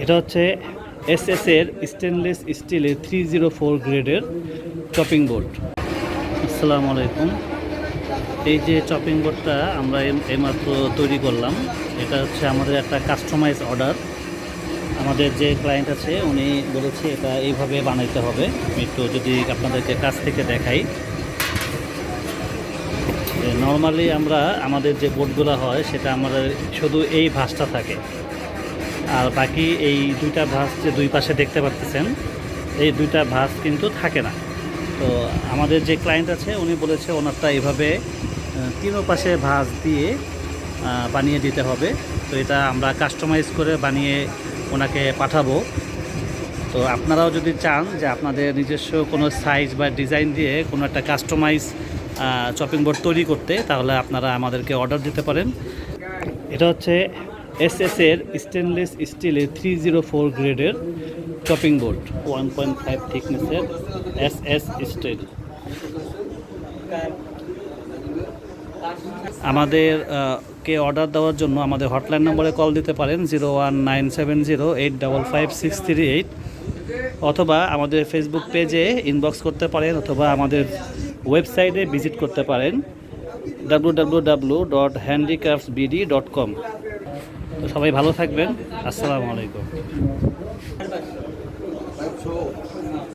এটা হচ্ছে এসএস এর স্টেনলেস স্টিলের 304 গ্রেডের চপিং বোর্ড। আসসালামু আলাইকুম। এই যে চপিং বোর্ডটা আমরা এইমাত্র তৈরি করলাম, এটা হচ্ছে আমাদের একটা কাস্টমাইজ অর্ডার। আমাদের যে ক্লায়েন্ট আছে উনি বলেছে এটা এইভাবে বানাইতে হবে। আমি একটু যদি আপনাদেরকে কাছ থেকে দেখাই, নর্মালি আমাদের যে বোর্ডগুলো হয় সেটা আমাদের শুধু এই ভাঁজটা থাকে, আর বাকি এই দুইটা ভাঁজ যে দুই পাশে দেখতে পাচ্ছেন এই দুইটা ভাঁজ কিন্তু থাকে না। তো আমাদের যে ক্লায়েন্ট আছে উনি বলেছে ওনারটা এইভাবে তিনও পাশে ভাঁজ দিয়ে বানিয়ে দিতে হবে। তো এটা আমরা কাস্টমাইজ করে বানিয়ে ওনাকে পাঠাবো। তো আপনারাও যদি চান যে আপনাদের নিজস্ব কোনো সাইজ বা ডিজাইন দিয়ে কোনো একটা কাস্টমাইজ চপিং বোর্ড তৈরি করতে, তাহলে আপনারা আমাদেরকে অর্ডার দিতে পারেন। এটা হচ্ছে এসএস এর স্টেনলেস স্টিলের 304 গ্রেডের চপিং বোর্ড, 1.5 থিকনেসের এসএস স্টিল। আমাদের কে অর্ডার দেওয়ার জন্য আমাদের হটলাইন নম্বরে কল দিতে পারেন 01970855638, অথবা আমাদের ফেসবুক পেজে ইনবক্স করতে পারেন, অথবা আমাদের ওয়েবসাইটে ভিজিট করতে পারেন www.handicraftsbd.com। তো সবাই ভালো থাকবেন। আসসালামু আলাইকুম।